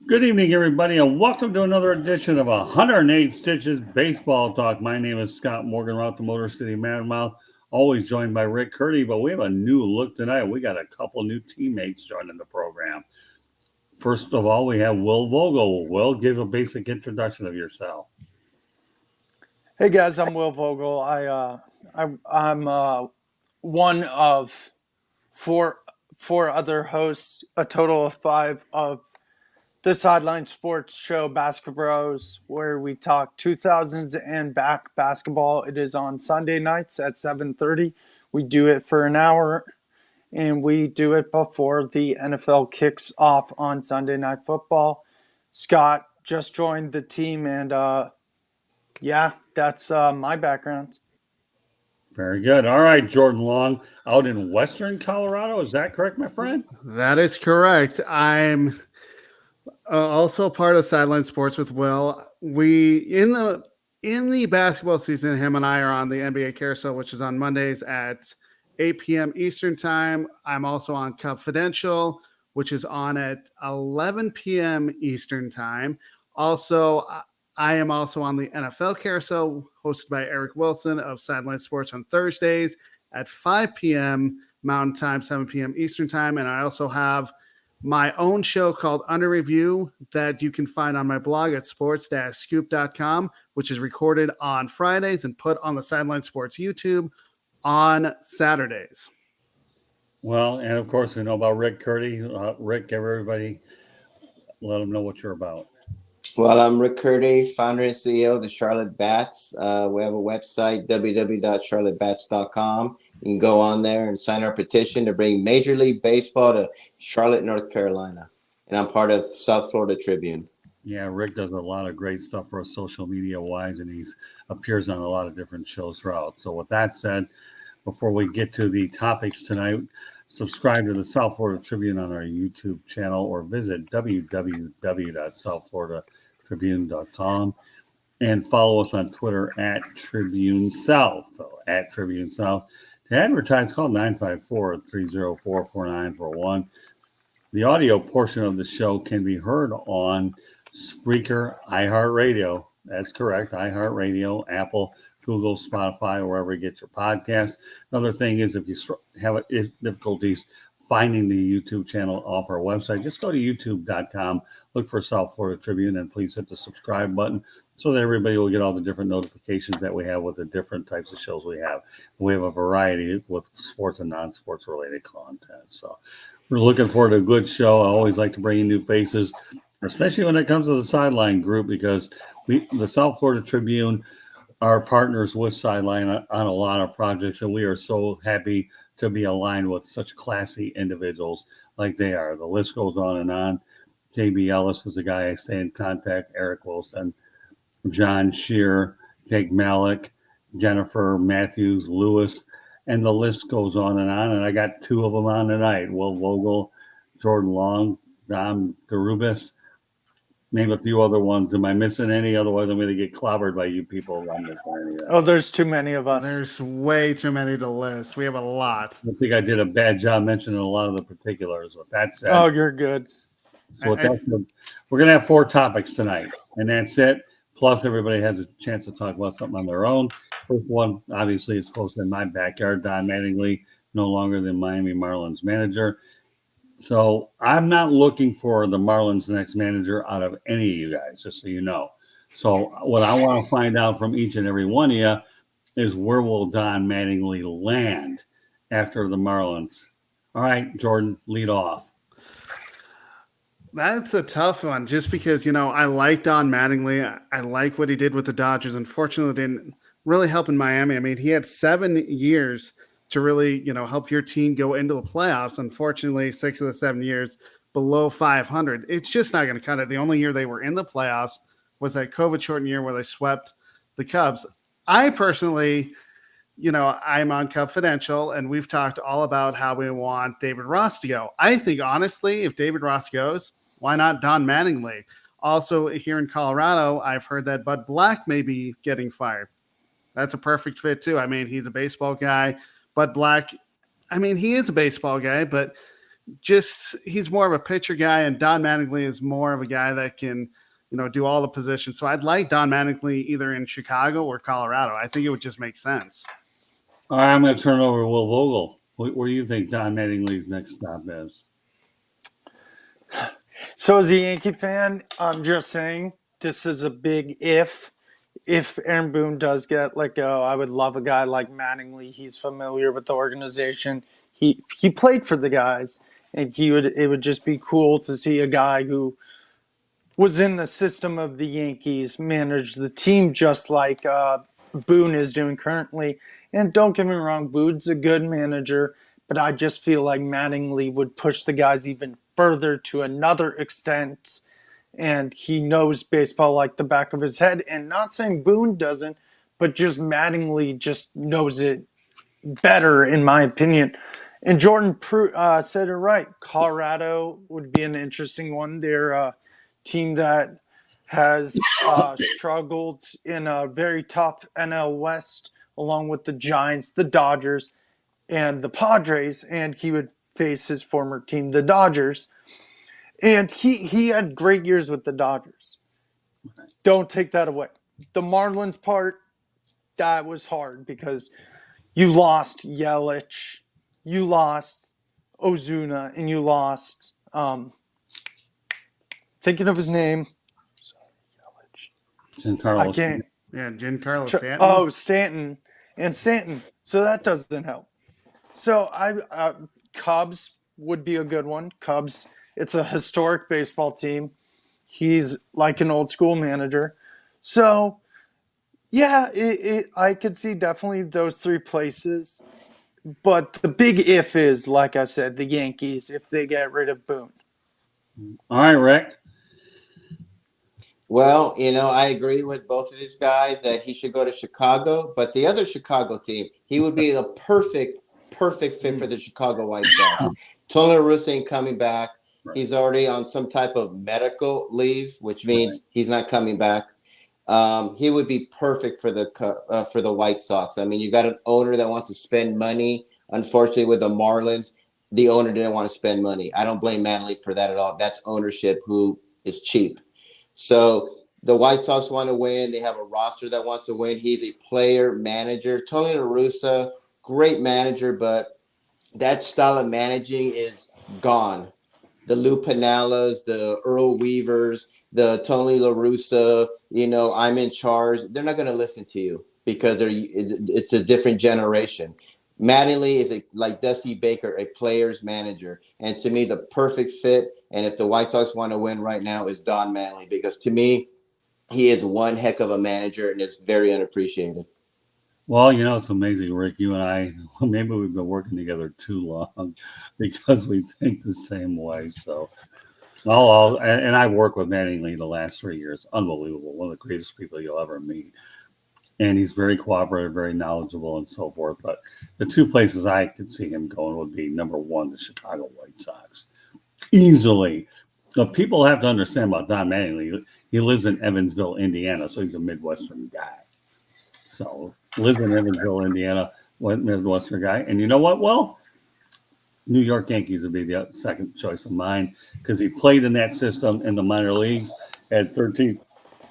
Good evening, everybody, and welcome to another edition of 108 Stitches Baseball Talk. My name is Scott Morgan, Route the Motor City Mouth, always joined by Rick Curdy, but we have a new look tonight. We got a couple new teammates joining the program. First of all, we have Will Vogel. Will, give a basic introduction of yourself. Hey guys, I'm Will Vogel. I'm one of four other hosts, a total of five of the Sideline Sports Show Basketball Bros, where we talk 2000s and back basketball. It is on Sunday nights at 7:30. We do it for an hour, and we do it before the NFL kicks off on Sunday Night Football. Scott just joined the team, and yeah, that's my background. Very good. All right, Jordan Long, out in Western Colorado. Is that correct, my friend? That is correct. I'm also part of Sideline Sports with Will. We in the basketball season, him and I are on the NBA Carousel, which is on Mondays at 8 p.m. Eastern time. I'm also on Confidential, which is on at 11 p.m. Eastern time. Also, I am also on the NFL Carousel, hosted by Eric Wilson of Sideline Sports on Thursdays at 5 p.m. Mountain Time, 7 p.m. Eastern Time. And I also have my own show called Under Review that you can find on my blog at sports-scoop.com, which is recorded on Fridays and put on the Sideline Sports YouTube on Saturdays. Well, and of course, we know about Rick Curdy. Rick, give everybody, let them know what you're about. Well, I'm Rick Curdy, founder and CEO of the Charlotte Bats. We have a website, www.charlottebats.com. You can go on there and sign our petition to bring Major League Baseball to Charlotte, North Carolina. And I'm part of South Florida Tribune. Yeah, Rick does a lot of great stuff for us social media-wise, and he appears on a lot of different shows throughout. So with that said, before we get to the topics tonight, subscribe to the South Florida Tribune on our YouTube channel or visit www.southfloridatribune.com and follow us on Twitter at Tribune South. So at Tribune South. To advertise, call 954-304-4941. The audio portion of the show can be heard on Spreaker, iHeartRadio. That's correct, iHeartRadio, Apple, Google, Spotify, wherever you get your podcasts. Another thing is if you have difficulties finding the YouTube channel off our website, just go to youtube.com, look for South Florida Tribune, and please hit the subscribe button so that everybody will get all the different notifications that we have with the different types of shows we have. We have a variety with sports and non-sports related content. So we're looking forward to a good show. I always like to bring in new faces, especially when it comes to the Sideline group, because the South Florida Tribune are partners with Sideline on a lot of projects, and we are so happy to be aligned with such classy individuals like they are. The list goes on and on. JB Ellis is the guy I stay in contact, Eric Wilson, John Shear, Jake Malik, Jennifer Matthews, Lewis, and the list goes on. And I got two of them on tonight: Will Vogel, Jordan Long, Dom DeRubis. Name a few other ones. Am I missing any? Otherwise, I'm going to get clobbered by you people. Oh, there's too many of us. There's way too many to list. We have a lot. I think I did a bad job mentioning a lot of the particulars. With that said, Oh, you're good. So we're going to have 4 topics tonight, and that's it. Plus, everybody has a chance to talk about something on their own. First one, obviously, is close in my backyard. Don Mattingly, no longer the Miami Marlins manager. So I'm not looking for the Marlins' next manager out of any of you guys, just so you know. So what I want to find out from each and every one of you is where will Don Mattingly land after the Marlins? All right, Jordan, lead off. That's a tough one, just because, I like Don Mattingly. I like what he did with the Dodgers. Unfortunately, didn't really help in Miami. I mean, he had 7 years to really, help your team go into the playoffs. Unfortunately, 6 of the 7 years below 500. It's just not going to cut it. The only year they were in the playoffs was that COVID-shortened year where they swept the Cubs. I personally, I'm on Confidential, and we've talked all about how we want David Ross to go. I think, honestly, if David Ross goes, why not Don Mattingly? Also, here in Colorado, I've heard that Bud Black may be getting fired. That's a perfect fit, too. I mean, he's a baseball guy. Bud Black, he is a baseball guy, but he's more of a pitcher guy, and Don Mattingly is more of a guy that can, do all the positions. So I'd like Don Mattingly either in Chicago or Colorado. I think it would just make sense. All right, I'm going to turn it over to Will Vogel. Where do you think Don Mattingly's next stop is? So as a Yankee fan, I'm just saying this is a big if. If Aaron Boone does get let go, I would love a guy like Mattingly. He's familiar with the organization. He played for the guys, and it would just be cool to see a guy who was in the system of the Yankees manage the team just like Boone is doing currently. And don't get me wrong, Boone's a good manager, but I just feel like Mattingly would push the guys even further to another extent. And he knows baseball like the back of his head. And not saying Boone doesn't, but just Mattingly just knows it better, in my opinion. And Jordan said it right. Colorado would be an interesting one. They're a team that has struggled in a very tough NL West, along with the Giants, the Dodgers, and the Padres. And he would face his former team, the Dodgers. And he had great years with the Dodgers. Don't take that away. The Marlins part, that was hard because you lost Yelich, you lost Ozuna, and you lost, thinking of his name. Giancarlo I can't. Yeah, Giancarlo Stanton. Oh, Stanton. So that doesn't help. So Cubs would be a good one. Cubs, it's a historic baseball team. He's like an old school manager. So, yeah, I could see definitely those three places. But the big if is, like I said, the Yankees, if they get rid of Boone. All right, Rick. Well, I agree with both of these guys that he should go to Chicago, but the other Chicago team, he would be the perfect fit for the Chicago White Sox. Tony La Russa ain't coming back. Right. He's already on some type of medical leave, which means he's not coming back. He would be perfect for the White Sox. I mean, you got an owner that wants to spend money. Unfortunately, with the Marlins, the owner didn't want to spend money. I don't blame Mattingly for that at all. That's ownership who is cheap. So the White Sox want to win. They have a roster that wants to win. He's a player manager. Tony La Russa, great manager, but that style of managing is gone. The Lou Pinellas, the Earl Weavers, the Tony La Russa, I'm in charge. They're not going to listen to you because it's a different generation. Mattingly is like Dusty Baker, a player's manager. And to me, the perfect fit, and if the White Sox want to win right now, is Don Mattingly, because to me, he is one heck of a manager, and it's very unappreciated. Well, it's amazing, Rick. You and I, maybe we've been working together too long because we think the same way. So, and I've worked with Mattingly the last 3 years. Unbelievable. One of the greatest people you'll ever meet. And he's very cooperative, very knowledgeable, and so forth. But the two places I could see him going would be, number one, the Chicago White Sox. Easily. People have to understand about Don Mattingly. He lives in Evansville, Indiana, so he's a Midwestern guy. So lives in Evansville, Indiana, Midwestern guy. And you know what? Well, New York Yankees would be the second choice of mine because he played in that system in the minor leagues, had 13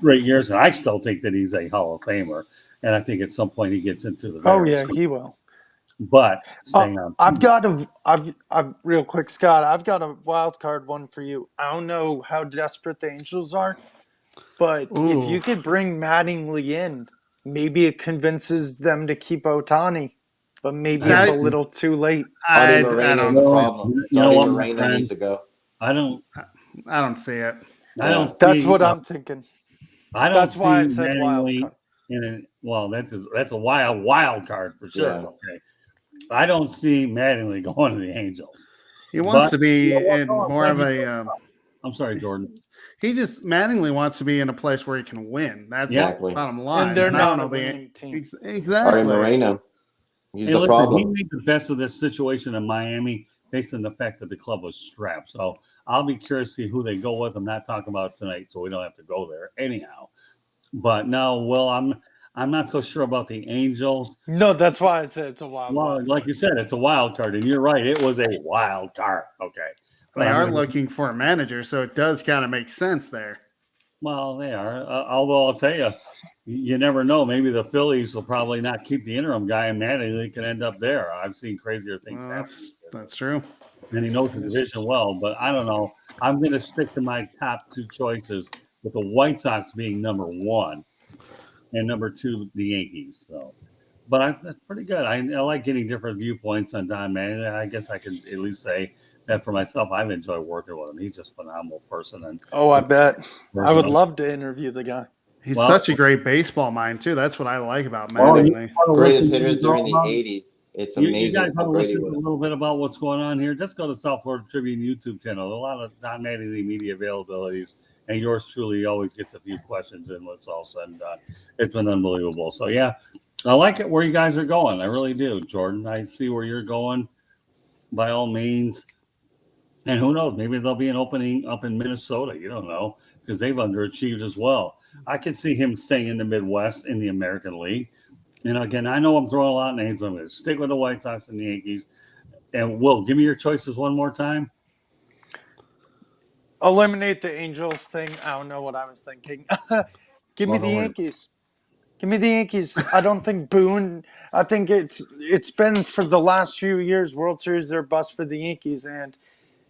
great years, and I still think that he's a Hall of Famer. And I think at some point he gets into the. Oh yeah, he will. But staying on. I've real quick, Scott. I've got a wild card one for you. I don't know how desperate the Angels are, but if you could bring Mattingly in, maybe it convinces them to keep Ohtani. But maybe it's a little too late. Artie Moreno is the problem. Artie Moreno needs to go. I don't see it. That's what I'm thinking. That's why I said wild card. That's a wild card for sure. Yeah. Okay. I don't see Mattingly going to the Angels. He wants to be in more of a. I'm sorry, Jordan. Mattingly wants to be in a place where he can win. That's the bottom line. And they're not a winning team. Exactly. Artie Moreno. He's the problem. He made the best of this situation in Miami based on the fact that the club was strapped. So I'll be curious to see who they go with. I'm not talking about tonight, so we don't have to go there anyhow. But no, I'm not so sure about the Angels. No, that's why I said it's a wild Well, card. like you said, it's a wild card, and you're right. It was a wild card. Okay. They I'm are gonna- looking for a manager, so it does kind of make sense there. Well, they are. Although I'll tell you, you never know. Maybe the Phillies will probably not keep the interim guy, and Mattingly can end up there. I've seen crazier things Well, happen. that's true. And he knows the division well, but I don't know. I'm going to stick to my top two choices, with the White Sox being number one and number two, the Yankees. So, but that's pretty good. I like getting different viewpoints on Don Mattingly. I guess I could at least say that for myself. I've enjoyed working with him. He's just a phenomenal person. And Oh, I bet. I would love to interview the guy. He's Well- such a great baseball mind too. That's what I like about Well, Mattingly. Greatest hitters during the 80s. It's You amazing guys how want to great he listen a was. little bit about what's going on here? Just go to South Florida Tribune YouTube channel. A lot of Don Mattingly media availabilities, and yours truly always gets a few questions in when it's all said and done. It's been unbelievable. So yeah, I like it where you guys are going. I really do, Jordan. I see where you're going. By all means, and who knows? Maybe there'll be an opening up in Minnesota. You don't know, because they've underachieved as well. I could see him staying in the Midwest in the American League. And again, I know I'm throwing a lot of names. I'm going to stick with the White Sox and the Yankees. And Will, give me your choices one more time. Eliminate the Angels thing. I don't know what I was thinking. Give me Well, the don't worry. Yankees. Give me the Yankees. I don't think Boone. I think it's been for the last few years. World Series are bust for the Yankees, and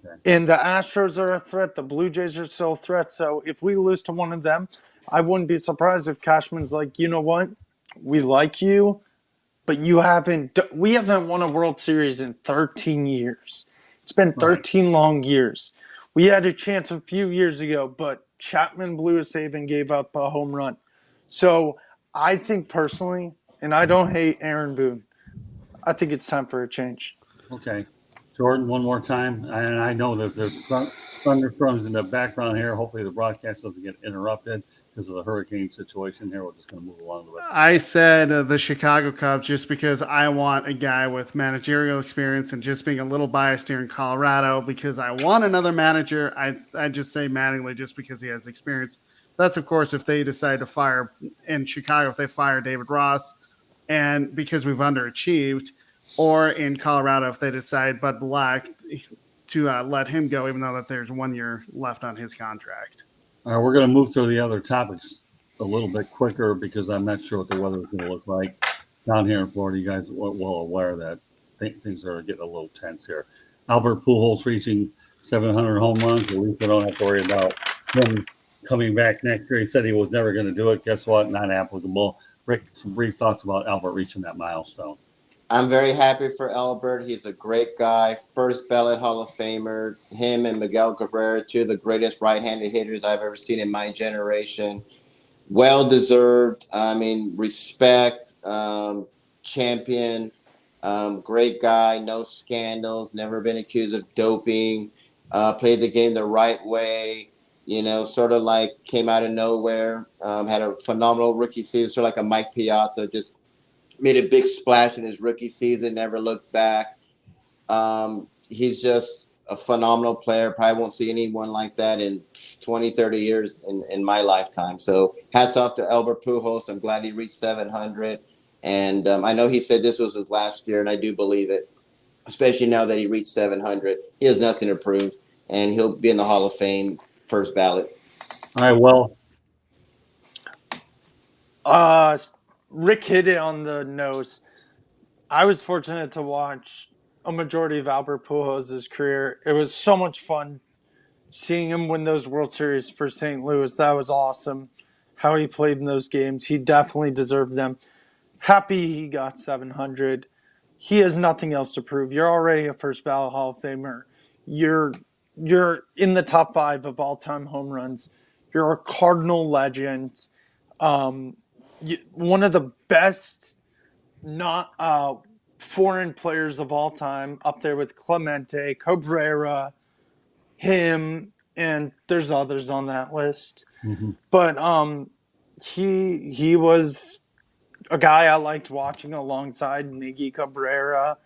the Astros are a threat. The Blue Jays are still a threat. So if we lose to one of them, I wouldn't be surprised if Cashman's like, you know what, we like you, but you haven't. We haven't won a World Series in 13 years. It's been 13 long years. We had a chance a few years ago, but Chapman blew a save and gave up a home run. So I think personally, and I don't hate Aaron Boone, I think it's time for a change. Okay. Jordan, one more time. And I know that there's thunderstorms in the background here. Hopefully the broadcast doesn't get interrupted because of the hurricane situation here. We're just going to move along the rest of I said the Chicago Cubs just because I want a guy with managerial experience, and just being a little biased here in Colorado because I want another manager. I just say Mattingly just because he has experience. That's, of course, if they decide to fire in Chicago, if they fire David Ross, and because we've underachieved, or in Colorado, if they decide Bud Black to let him go, even though that there's 1 year left on his contract. All right, we're going to move through the other topics a little bit quicker because I'm not sure what the weather is going to look like down here in Florida. You guys are well aware that things are getting a little tense here. Albert Pujols reaching 700 home runs. At least we don't have to worry about him coming back next year. He said he was never going to do it. Guess what? Not applicable. Rick, some brief thoughts about Albert reaching that milestone. I'm very happy for Albert. He's a great guy. First ballot Hall of Famer. Him and Miguel Cabrera, two of the greatest right-handed hitters I've ever seen in my generation. Well-deserved. I mean, respect. Champion. Great guy. No scandals. Never been accused of doping. Played the game the right way. You know, sort of like came out of nowhere. Had a phenomenal rookie season, sort of like a Mike Piazza, just made a big splash in his rookie season, never looked back. He's just a phenomenal player. Probably won't see anyone like that in 20, 30 years in my lifetime. So hats off to Albert Pujols. I'm glad he reached 700. And I know he said this was his last year, and I do believe it, especially now that he reached 700. He has nothing to prove, and he'll be in the Hall of Fame, first ballot. All right, well, Rick hit it on the nose. I was fortunate to watch a majority of Albert Pujols' career. It was so much fun seeing him win those World Series for St. Louis. That was awesome. How he played in those games. He definitely deserved them. Happy he got 700. He has nothing else to prove. You're already a first ballot Hall of Famer. You're in the top 5 of all-time home runs. You're a Cardinal legend. One of the best foreign players of all time, up there with Clemente, Cabrera, him, and there's others on that list. mm-hmm. But he was a guy I liked watching alongside Miggy Cabrera,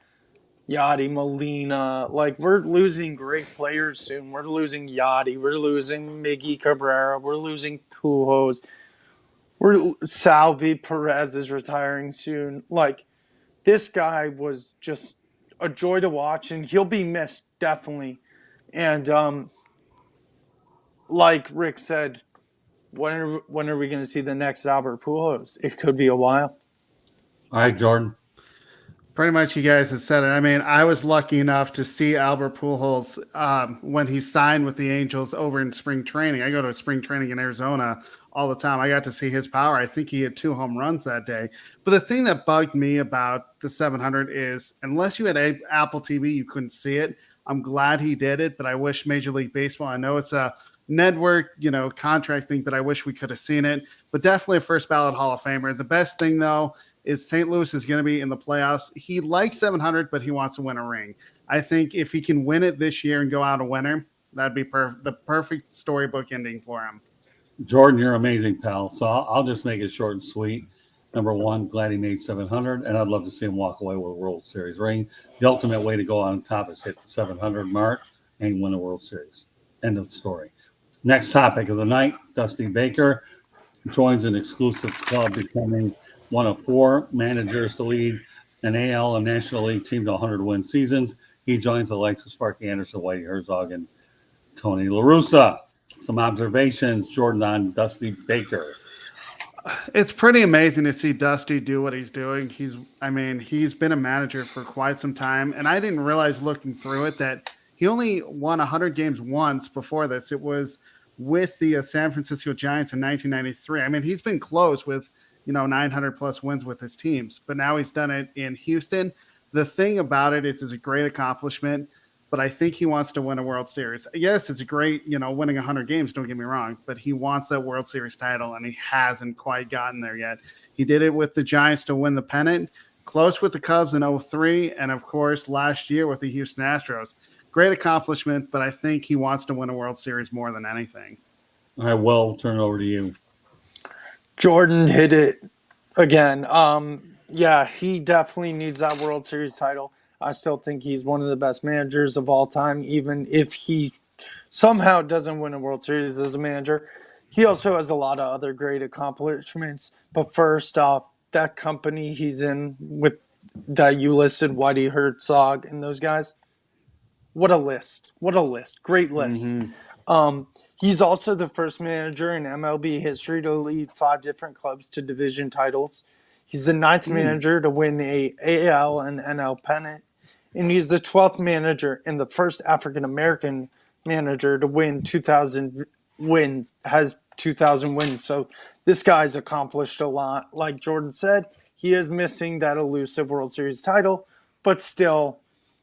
Yadi Molina. Like, we're losing great players soon. We're losing Yadi. We're losing Miggy Cabrera. We're losing Pujols. Salvi Perez is retiring soon. Like, this guy was just a joy to watch, and he'll be missed, definitely. And like Rick said, when are we going to see the next Albert Pujols? It could be a while. All right, Jordan. Pretty much, you guys have said it. I mean, I was lucky enough to see Albert Pujols when he signed with the Angels over in spring training. I go to spring training in Arizona all the time. I got to see his power. I think he had 2 home runs that day. But the thing that bugged me about the 700 is, unless you had Apple TV, you couldn't see it. I'm glad he did it, but I wish Major League Baseball, I know it's a network, contract thing, but I wish we could have seen it. But definitely a first ballot Hall of Famer. The best thing, though, is St. Louis is going to be in the playoffs. He likes 700, but he wants to win a ring. I think if he can win it this year and go out a winner, that'd be the perfect storybook ending for him. Jordan, you're amazing, pal. So I'll just make it short and sweet. Number one, glad he made 700, and I'd love to see him walk away with a World Series ring. The ultimate way to go on top is hit the 700 mark and win a World Series. End of the story. Next topic of the night, Dusty Baker joins an exclusive club, becoming one of 4 managers to lead an AL and National League team to 100-win seasons. He joins the likes of Sparky Anderson, Whitey Herzog, and Tony La Russa. Some observations, Jordan, on Dusty Baker. It's pretty amazing to see Dusty do what he's doing. He's been a manager for quite some time, and I didn't realize looking through it that he only won 100 games once before this. It was with the San Francisco Giants in 1993. I mean, he's been close with 900 plus wins with his teams, but now he's done it in Houston. The thing about it is it's a great accomplishment, but I think he wants to win a World Series. Yes, it's great, winning 100 games, don't get me wrong, but he wants that World Series title, and he hasn't quite gotten there yet. He did it with the Giants to win the pennant, close with the Cubs in 2003, and of course last year with the Houston Astros. Great accomplishment, but I think he wants to win a World Series more than anything. All right, Will, turn it over to you. Jordan hit it again. Yeah, he definitely needs that World Series title. I still think he's one of the best managers of all time, even if he somehow doesn't win a World Series as a manager. He also has a lot of other great accomplishments. But first off, that company he's in with that you listed, Whitey Herzog and those guys, what a list. What a list. Great list. Mm-hmm. He's also the first manager in MLB history to lead 5 different clubs to division titles. He's the 9th manager to win a AL and NL pennant. And he's the 12th manager and the first African-American manager to win 2,000 wins, has 2,000 wins. So this guy's accomplished a lot. Like Jordan said, he is missing that elusive World Series title, but still,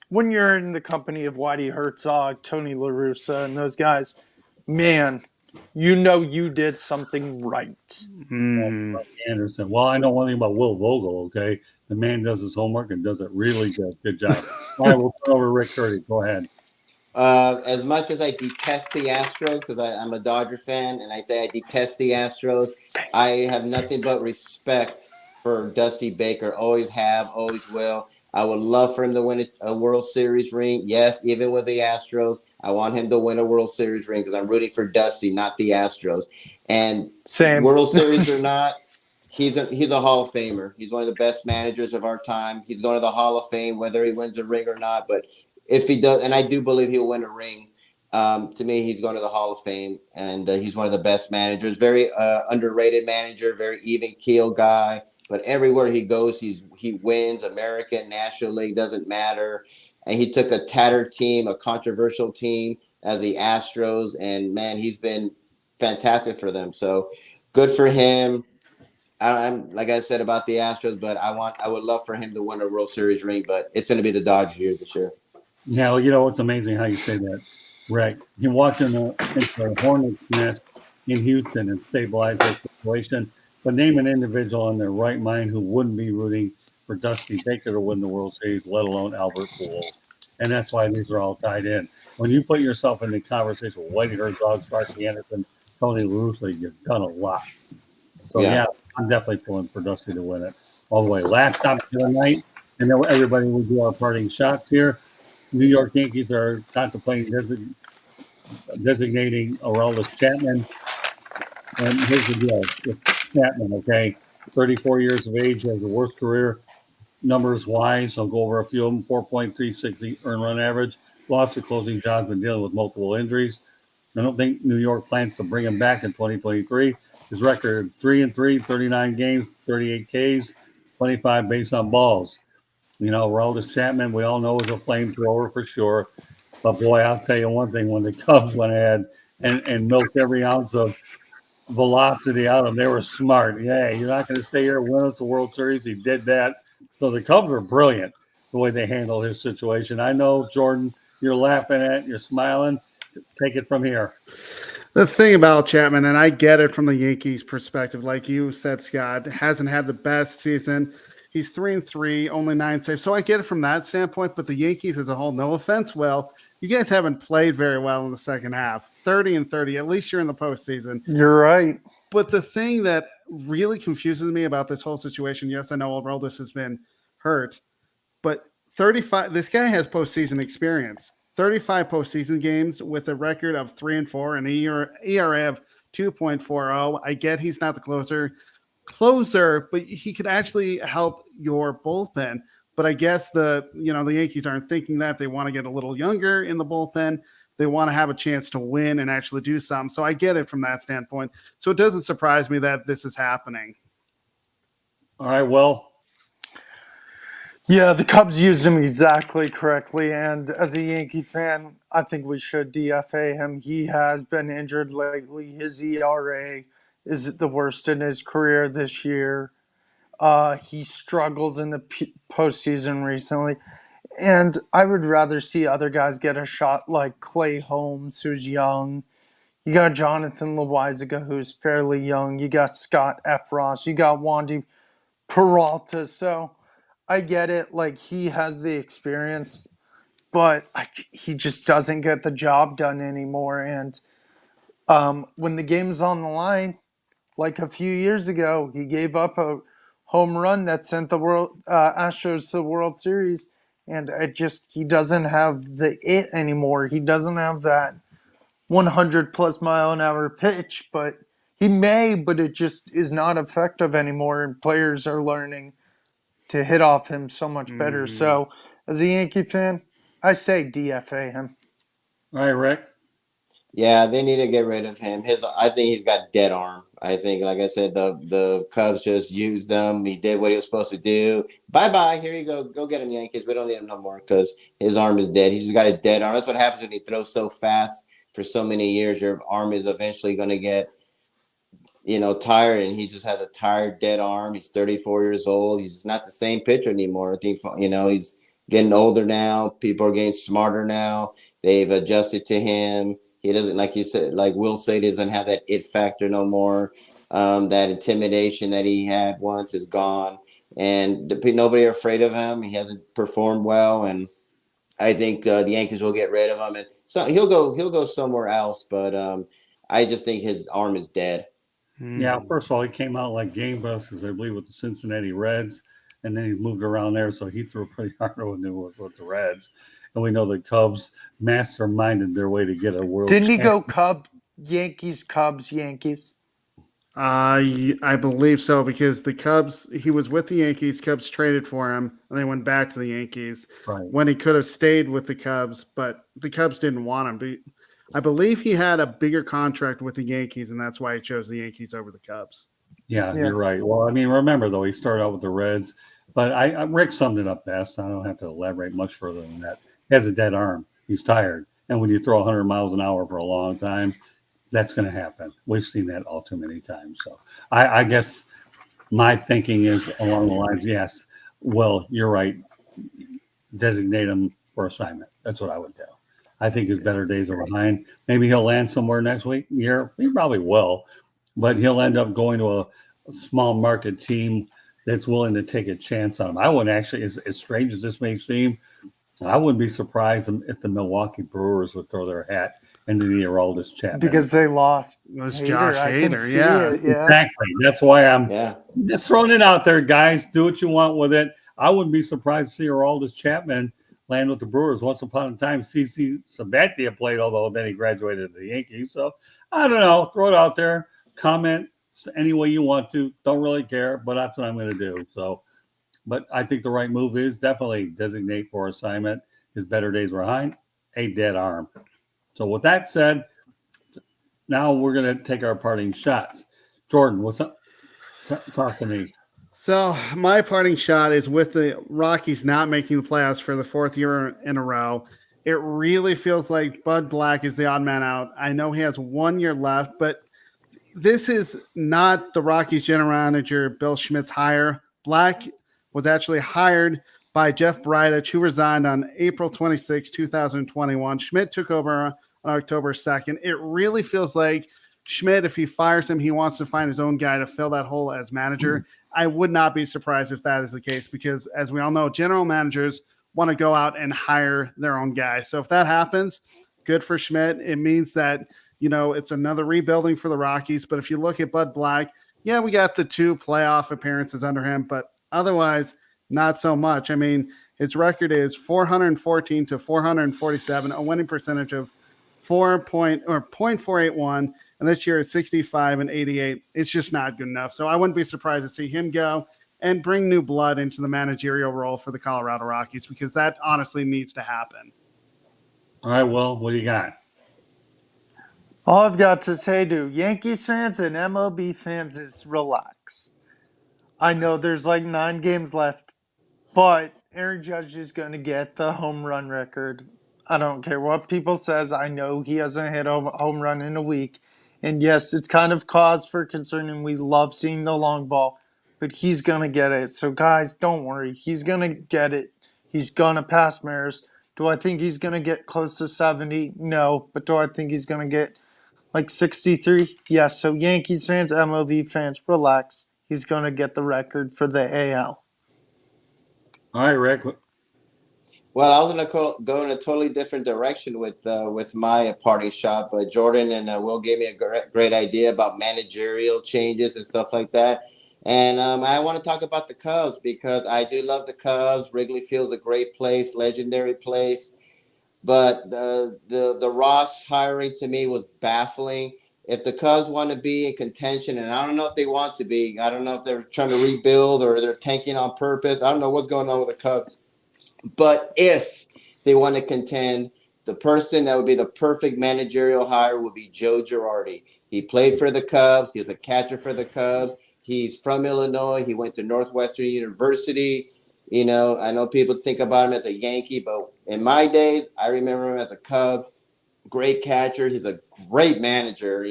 when you're in the company of Whitey Herzog, Tony La Russa, and those guys, man, you did something right. Anderson. Well, I know one thing about Will Vogel, okay? The man does his homework and does it really good. Good job. All right, we'll turn over to Rick Curdy. Go ahead. As much as I detest the Astros, because I'm a Dodger fan, and I say I detest the Astros, I have nothing but respect for Dusty Baker. Always have, always will. I would love for him to win a World Series ring. Yes, even with the Astros, I want him to win a World Series ring because I'm rooting for Dusty, not the Astros. And same World Series or not, he's a Hall of Famer. He's one of the best managers of our time. He's going to the Hall of Fame, whether he wins a ring or not. But if he does, and I do believe he'll win a ring, to me, he's going to the Hall of Fame, and he's one of the best managers. Very underrated manager, very even keel guy. But everywhere he goes, he wins. American, National League, doesn't matter. And he took a tattered team, a controversial team as the Astros, and man, he's been fantastic for them. So good for him. I'm like I said about the Astros, but I would love for him to win a World Series ring, but it's going to be the Dodgers here this year. Yeah, well, it's amazing how you say that, Rick. He walked into the Hornets' nest in Houston and stabilized that situation. But name an individual in their right mind who wouldn't be rooting for Dusty Baker to win the World Series, let alone Albert Pujols. And that's why these are all tied in. When you put yourself in the conversation with Whitey Herzog, Sparky Anderson, Tony La Russa, you've done a lot. So, yeah, I'm definitely pulling for Dusty to win it all the way. Last topic of the night, I know everybody will do our parting shots here. New York Yankees are contemplating designating Aroldis Chapman. And here's the deal. If Chapman, okay? 34 years of age, has the worst career numbers wise. I'll go over a few of them. 4.36 earned run average. Lost to closing jobs, been dealing with multiple injuries. I don't think New York plans to bring him back in 2023. His record 3-3, 39 games, 38 Ks, 25 base on balls. You know, Aroldis Chapman, we all know, is a flamethrower for sure. But boy, I'll tell you one thing: when the Cubs went ahead and milked every ounce of velocity out of them, they were smart. Yeah, you're not going to stay here and win us the World Series. He did that. So the Cubs were brilliant the way they handled his situation. I know, Jordan, you're laughing at it, you're smiling. Take it from here. The thing about Chapman, and I get it from the Yankees' perspective, like you said, Scott, hasn't had the best season. He's 3-3, only 9 saves. So I get it from that standpoint, but the Yankees as a whole, no offense, Will, you guys haven't played very well in the second half. 30-30, at least you're in the postseason. You're right. But the thing that really confuses me about this whole situation, yes, I know Aroldis has been hurt, but 35, this guy has postseason experience. 35 postseason games with a record of 3-4 and ERA of 2.40. I get he's not the closer, but he could actually help your bullpen. But I guess the Yankees aren't thinking that. They want to get a little younger in the bullpen. They want to have a chance to win and actually do something. So I get it from that standpoint. So it doesn't surprise me that this is happening. All right, well. Yeah, the Cubs used him exactly correctly. And as a Yankee fan, I think we should DFA him. He has been injured lately. His ERA is the worst in his career this year. He struggles in the postseason recently. And I would rather see other guys get a shot like Clay Holmes, who's young. You got Jonathan Loaisiga, who's fairly young. You got Scott Efros. You got Wandy Peralta. So I get it. Like, he has the experience, but he just doesn't get the job done anymore. And when the game's on the line, like a few years ago, he gave up a home run that sent the Astros to the World Series. And he doesn't have the it anymore. He doesn't have that 100 plus mile an hour pitch, but he may, but it just is not effective anymore. And players are learning to hit off him so much better. So as a Yankee fan, I say DFA him. All right, Rick. Yeah, they need to get rid of him. I think he's got dead arm. I think, like I said, the Cubs just used him. He did what he was supposed to do. Bye-bye. Here you go. Go get him, Yankees. We don't need him no more because his arm is dead. He's just got a dead arm. That's what happens when you throw so fast for so many years. Your arm is eventually going to get, tired, and he just has a tired, dead arm. He's 34 years old. He's just not the same pitcher anymore. I think, he's getting older now. People are getting smarter now. They've adjusted to him. He doesn't, like you said, like Will said, doesn't have that it factor no more. That intimidation that he had once is gone, and nobody are afraid of him. He hasn't performed well, and I think the Yankees will get rid of him, and so he'll go somewhere else. But I just think his arm is dead. Yeah, first of all, he came out like gangbusters, I believe, with the Cincinnati Reds, and then he's moved around there, so he threw pretty hard when it was with the Reds. And we know the Cubs masterminded their way to get a world. Didn't he go Yankees, Cubs, Yankees? I believe so, because the Cubs, he was with the Yankees, Cubs traded for him, and they went back to the Yankees when he could have stayed with the Cubs, but the Cubs didn't want him. I believe he had a bigger contract with the Yankees, and that's why he chose the Yankees over the Cubs. Yeah, you're right. Well, I mean, remember, though, he started out with the Reds, but Rick summed it up best. I don't have to elaborate much further than that. He has a dead arm. He's tired. And when you throw 100 miles an hour for a long time, that's going to happen. We've seen that all too many times. So I guess my thinking is along the lines, yes, well, you're right. Designate him for assignment. That's what I would do. I think his better days are behind. Maybe he'll land somewhere next year. He probably will. But he'll end up going to a small market team that's willing to take a chance on him. I wouldn't actually, as strange as this may seem, I wouldn't be surprised if the Milwaukee Brewers would throw their hat into the Aroldis Chapman. Because they lost. It was Josh Hader, yeah. Exactly. That's why I'm just throwing it out there, guys. Do what you want with it. I wouldn't be surprised to see Aroldis Chapman land with the Brewers. Once upon a time, CC Sabathia played, although then he graduated to the Yankees. So, I don't know. Throw it out there. Comment, any way you want to. Don't really care, but that's what I'm going to do. So, but I think the right move is definitely designate for assignment. His better days were behind a dead arm. So with that said, now we're going to take our parting shots. Jordan, what's up? Talk to me. So my parting shot is with the Rockies not making the playoffs for the fourth year in a row. It really feels like Bud Black is the odd man out. I know he has 1 year left, but this is not the Rockies general manager Bill Schmidt's hire. Black was actually hired by Jeff Bridich, who resigned on April 26, 2021. Schmidt took over on October 2nd. It really feels like Schmidt, if he fires him, he wants to find his own guy to fill that hole as manager. I would not be surprised if that is the case because, as we all know, general managers want to go out and hire their own guy. So if that happens, good for Schmidt. It means that, it's another rebuilding for the Rockies. But if you look at Bud Black, yeah, we got the 2 playoff appearances under him, but otherwise, not so much. I mean, his record is 414 to 447, a winning percentage of 0.481, and this year is 65 and 88. It's just not good enough. So I wouldn't be surprised to see him go and bring new blood into the managerial role for the Colorado Rockies because that honestly needs to happen. All right, Will, what do you got? All I've got to say to Yankees fans and MLB fans is relax. I know there's like 9 games left, but Aaron Judge is going to get the home run record. I don't care what people says. I know he hasn't hit a home run in a week. And yes, it's kind of cause for concern, and we love seeing the long ball, but he's going to get it. So, guys, don't worry. He's going to get it. He's going to pass Maris. Do I think he's going to get close to 70? No. But do I think he's going to get like 63? Yes. So, Yankees fans, MLB fans, relax. He's going to get the record for the AL. All right, Rick. Well, I was going to go in a totally different direction with my party shot, but Jordan and Will gave me a great idea about managerial changes and stuff like that. And I want to talk about the Cubs because I do love the Cubs. Wrigley Field's a great place, legendary place. But the Ross hiring to me was baffling. If the Cubs want to be in contention, and I don't know if they want to be, I don't know if they're trying to rebuild or they're tanking on purpose. I don't know what's going on with the Cubs. But if they want to contend, the person that would be the perfect managerial hire would be Joe Girardi. He played for the Cubs. He was a catcher for the Cubs. He's from Illinois. He went to Northwestern University. I know people think about him as a Yankee, but in my days, I remember him as a Cub. Great catcher. He's a great manager,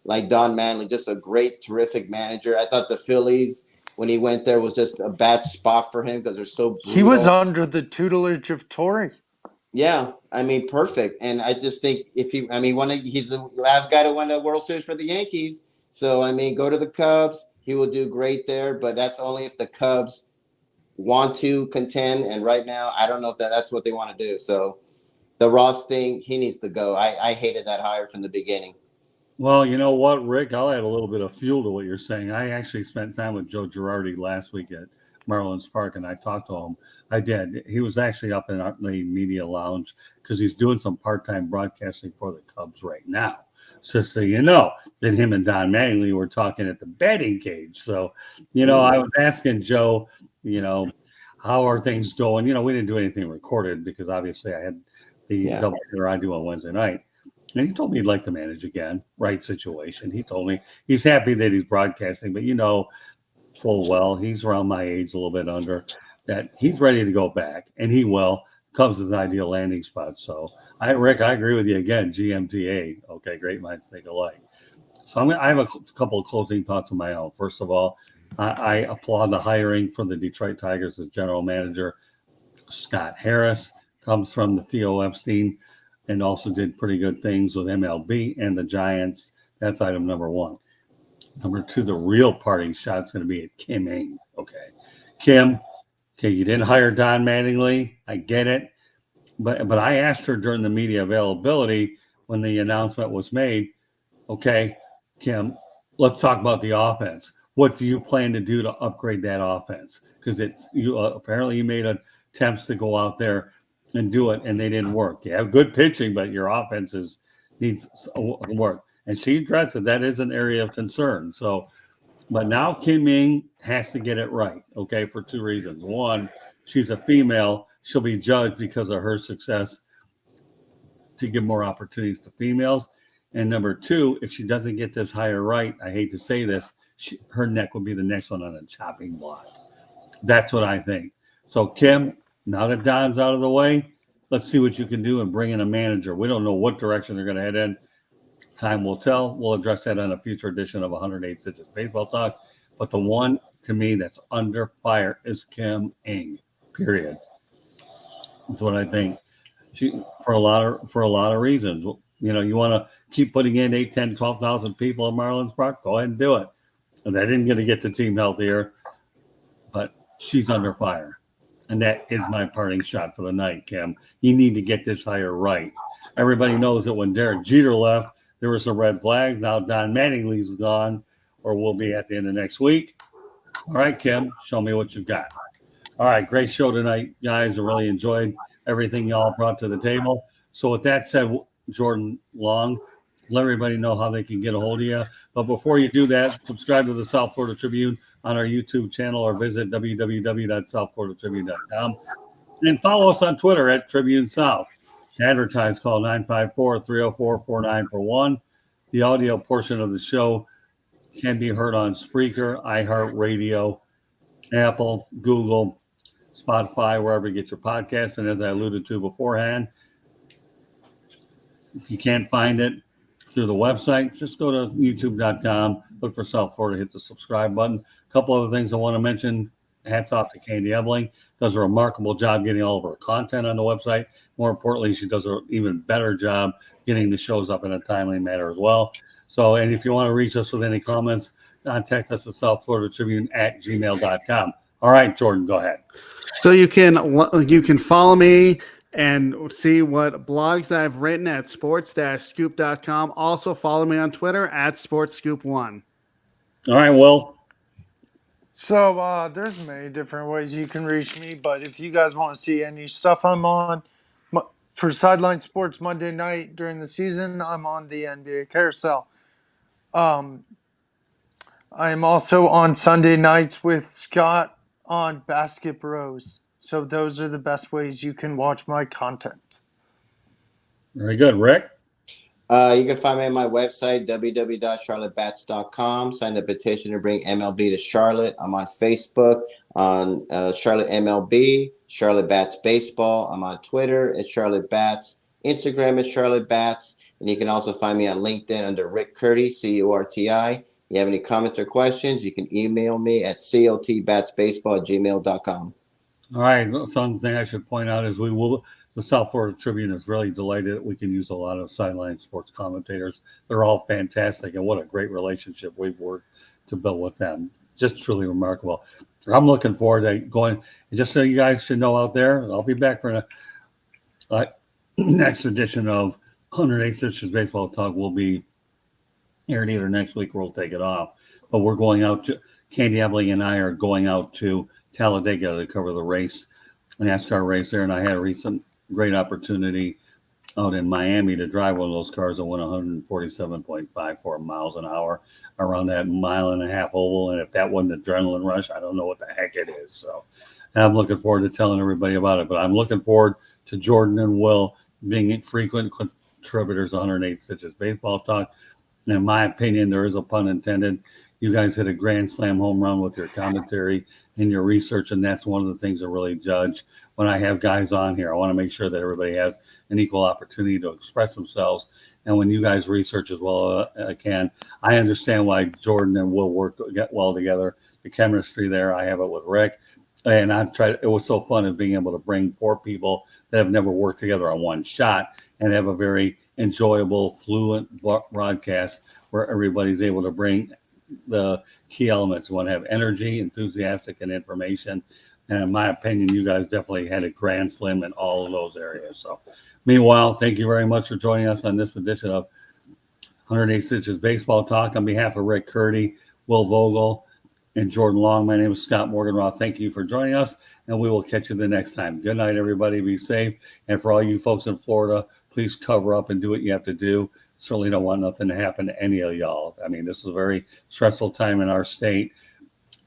like Don Manley, just a great, terrific manager. I thought the Phillies, when he went there, was just a bad spot for him because they're so brutal. He was under the tutelage of Torrey. Yeah, I mean, perfect. And I just think he's the last guy to win the World Series for the Yankees. So, go to the Cubs. He will do great there, but that's only if the Cubs want to contend. And right now, I don't know if that's what they want to do. So the Ross thing, he needs to go. I hated that hire from the beginning. Well, you know what, Rick? I'll add a little bit of fuel to what you're saying. I actually spent time with Joe Girardi last week at Marlins Park, and I talked to him. I did. He was actually up in the media lounge because he's doing some part-time broadcasting for the Cubs right now. So you know that him and Don Mattingly were talking at the batting cage. So, I was asking Joe, how are things going? We didn't do anything recorded because obviously I had the double header I do on Wednesday night. And he told me he'd like to manage again, right situation. He told me he's happy that he's broadcasting, but full well, he's around my age, a little bit under, that he's ready to go back, and he will. Cubs is an ideal landing spot. So, Rick, I agree with you again. GMTA. Okay, great minds think alike. So I have a couple of closing thoughts of my own. First of all, I applaud the hiring for the Detroit Tigers as general manager. Scott Harris comes from the Theo Epstein and also did pretty good things with MLB and the Giants. That's item number 1. Number 2, the real parting shot is going to be at Kim Ng. Okay. Kim, you didn't hire Don Mattingly. I get it. But I asked her during the media availability when the announcement was made, okay, Kim, let's talk about the offense. What do you plan to do to upgrade that offense? Because apparently you made attempts to go out there and do it, and they didn't work. You have good pitching, but your offense needs work. And she addressed it. That is an area of concern. So, but now Kim Ming has to get it right, okay, for two reasons. One, she's a female. She'll be judged because of her success to give more opportunities to females. And number two, if she doesn't get this hire right, I hate to say this, her neck will be the next one on the chopping block. That's what I think. So, Kim, now that Don's out of the way, let's see what you can do and bring in a manager. We don't know what direction they're going to head in. Time will tell. We'll address that on a future edition of 108 Stitches Baseball Talk. But the one, to me, that's under fire is Kim Ng, period. That's what I think. For a lot of reasons. You know, you want to keep putting in 8, 10, 12,000 people at Marlins Park, go ahead and do it. And that isn't going to get the team healthier, but she's under fire. And that is my parting shot for the night, Kim. You need to get this hire right. Everybody knows that when Derek Jeter left, there were some red flags. Now Don Mattingly's gone, or will be at the end of next week. All right, Kim, show me what you've got. All right, great show tonight, guys. I really enjoyed everything y'all brought to the table. So with that said, Jordan Long, let everybody know how they can get a hold of you. But before you do that, subscribe to the South Florida Tribune on our YouTube channel or visit www.southfloridatribune.com. And follow us on Twitter at Tribune South. Advertise, call 954-304-4941. The audio portion of the show can be heard on Spreaker, iHeartRadio, Apple, Google, Spotify, wherever you get your podcasts. And as I alluded to beforehand, if you can't find it through the website, just go to youtube.com, look for South Florida, hit the subscribe button. A couple other things I want to mention. Hats off to Candy Ebling. Does a remarkable job getting all of her content on the website. More importantly, she does an even better job getting the shows up in a timely manner as well. So, and if you want to reach us with any comments, contact us at southfloridatribune@gmail.com. All right, Jordan, go ahead. So you can follow me and see what blogs I've written at sports-scoop.com. Also follow me on Twitter at sportsscoop1. All right, Will. So there's many different ways you can reach me, but if you guys want to see any stuff I'm on for Sideline Sports Monday night during the season, I'm on the NBA Carousel. I am also on Sunday nights with Scott on Basket Bros. So those are the best ways you can watch my content. Very good. Rick? You can find me on my website, www.charlottebats.com. Sign the petition to bring MLB to Charlotte. I'm on Facebook on Charlotte MLB, Charlotte Bats Baseball. I'm on Twitter at Charlotte Bats. Instagram is Charlotte Bats. And you can also find me on LinkedIn under Rick Curti, CURTI. You have any comments or questions, you can email me at cotbatsbaseball@gmail.com. All right. Something I should point out is the South Florida Tribune is really delighted that we can use a lot of sideline sports commentators. They're all fantastic, and what a great relationship we've worked to build with them. Just truly remarkable. I'm looking forward to going. Just so you guys should know out there, I'll be back for a next edition of 108 Stitches Baseball Talk. Will be here either next week or we'll take it off. But we're going out to Candy Ebling and I are going out to Talladega to cover the race, NASCAR race there. And I had a recent great opportunity out in Miami to drive one of those cars that went 147.54 miles an hour around that 1.5 mile oval. And if that wasn't adrenaline rush, I don't know what the heck it is. So, and I'm looking forward to telling everybody about it. But I'm looking forward to Jordan and Will being frequent contributors on 108 Stitches Baseball Talk. And in my opinion, there is a pun intended. You guys hit a grand slam home run with your commentary and your research, and that's one of the things I really judge when I have guys on here. I want to make sure that everybody has an equal opportunity to express themselves. And when you guys research as well as I can, I understand why Jordan and Will work well together. The chemistry there, I have it with Rick. And it was so fun of being able to bring 4 people that have never worked together on one shot and have a very enjoyable, fluent broadcast where everybody's able to bring the key elements. You want to have energy, enthusiastic, and information. And in my opinion, you guys definitely had a grand slam in all of those areas. So, meanwhile, thank you very much for joining us on this edition of 108 Stitches Baseball Talk. On behalf of Rick Curti, Will Vogel, and Jordan Long, my name is Scott Morganroth. Thank you for joining us, and we will catch you the next time. Good night, everybody. Be safe. And for all you folks in Florida, please cover up and do what you have to do. certainly don't want nothing to happen to any of y'all. I mean, this is a very stressful time in our state.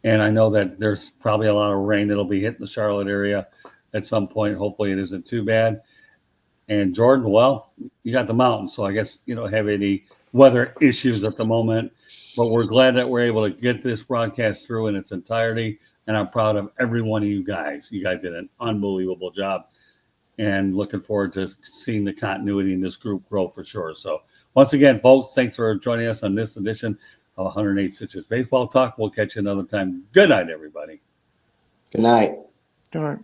And I know that there's probably a lot of rain that'll be hitting the Charlotte area at some point. Hopefully it isn't too bad. And Jordan, well, you got the mountains, so I guess you don't have any weather issues at the moment. But we're glad that we're able to get this broadcast through in its entirety. And I'm proud of every one of you guys. You guys did an unbelievable job. And looking forward to seeing the continuity in this group grow for sure. So once again, folks, thanks for joining us on this edition of 108 Stitches Baseball Talk. We'll catch you another time. Good night, everybody. Good night. All right.